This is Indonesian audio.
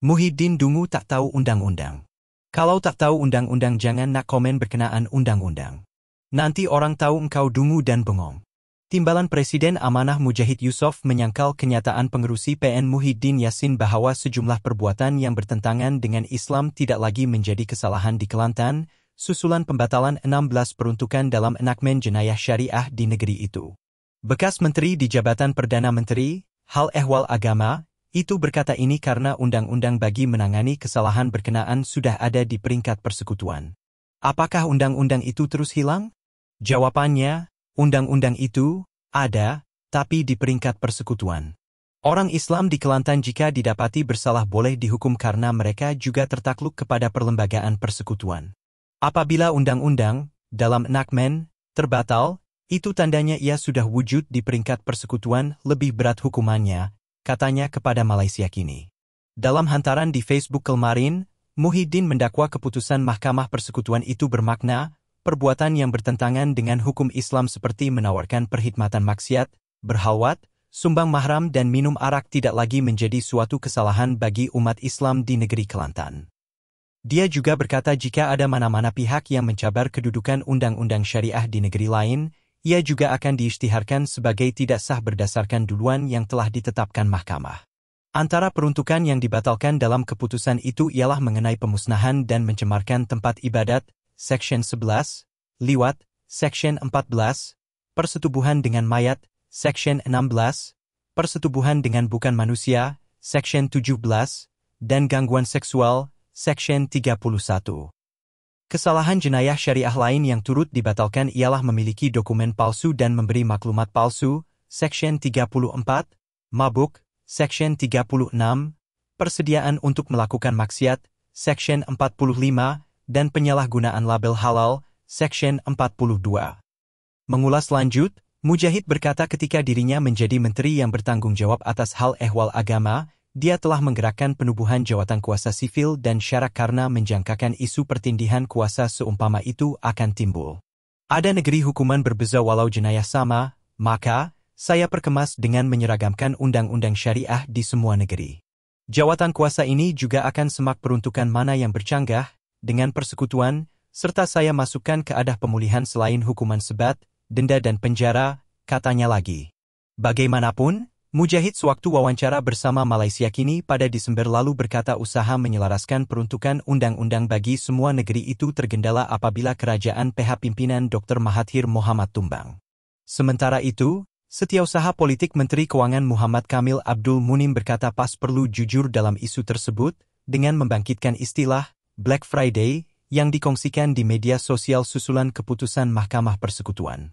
Muhyiddin Dungu tak tahu undang-undang. Kalau tak tahu undang-undang jangan nak komen berkenaan undang-undang. Nanti orang tahu engkau dungu dan bengong. Timbalan Presiden Amanah Mujahid Yusof menyangkal kenyataan pengerusi PN Muhyiddin Yassin bahwa sejumlah perbuatan yang bertentangan dengan Islam tidak lagi menjadi kesalahan di Kelantan, susulan pembatalan 16 peruntukan dalam enakmen jenayah syariah di negeri itu. Bekas Menteri di Jabatan Perdana Menteri, Hal Ehwal Agama, itu berkata ini karena undang-undang bagi menangani kesalahan berkenaan sudah ada di peringkat persekutuan. Apakah undang-undang itu terus hilang? Jawabannya, undang-undang itu ada, tapi di peringkat persekutuan. Orang Islam di Kelantan jika didapati bersalah boleh dihukum karena mereka juga tertakluk kepada perlembagaan persekutuan. Apabila undang-undang, dalam enakmen, terbatal, itu tandanya ia sudah wujud di peringkat persekutuan lebih berat hukumannya, katanya kepada Malaysia Kini. Dalam hantaran di Facebook kemarin, Muhyiddin mendakwa keputusan Mahkamah Persekutuan itu bermakna, perbuatan yang bertentangan dengan hukum Islam seperti menawarkan perkhidmatan maksiat, berhalwat, sumbang mahram dan minum arak tidak lagi menjadi suatu kesalahan bagi umat Islam di negeri Kelantan. Dia juga berkata jika ada mana-mana pihak yang mencabar kedudukan undang-undang syariah di negeri lain, ia juga akan diisytiharkan sebagai tidak sah berdasarkan duluan yang telah ditetapkan mahkamah. Antara peruntukan yang dibatalkan dalam keputusan itu ialah mengenai pemusnahan dan mencemarkan tempat ibadat, Seksyen 11, liwat, Seksyen 14, persetubuhan dengan mayat, Seksyen 16, persetubuhan dengan bukan manusia, Seksyen 17, dan gangguan seksual, Seksyen 31. Kesalahan jenayah syariah lain yang turut dibatalkan ialah memiliki dokumen palsu dan memberi maklumat palsu, Seksyen 34, mabuk, Seksyen 36, persediaan untuk melakukan maksiat, Seksyen 45, dan penyalahgunaan label halal, Seksyen 42. Mengulas lanjut, Mujahid berkata ketika dirinya menjadi menteri yang bertanggung jawab atas hal ehwal agama, dia telah menggerakkan penubuhan jawatan kuasa sivil dan syarak karena menjangkakan isu pertindihan kuasa seumpama itu akan timbul. Ada negeri hukuman berbeza walau jenayah sama, maka, saya perkemas dengan menyeragamkan undang-undang syariah di semua negeri. Jawatan kuasa ini juga akan semak peruntukan mana yang bercanggah dengan persekutuan, serta saya masukkan keadah pemulihan selain hukuman sebat, denda dan penjara, katanya lagi. Bagaimanapun, Mujahid sewaktu wawancara bersama Malaysia Kini pada Desember lalu berkata usaha menyelaraskan peruntukan undang-undang bagi semua negeri itu tergendala apabila kerajaan PH pimpinan Dr. Mahathir Mohamad tumbang. Sementara itu, Setiausaha Politik Menteri Keuangan Muhammad Kamil Abdul Munim berkata PAS perlu jujur dalam isu tersebut dengan membangkitkan istilah Black Friday yang dikongsikan di media sosial susulan keputusan Mahkamah Persekutuan.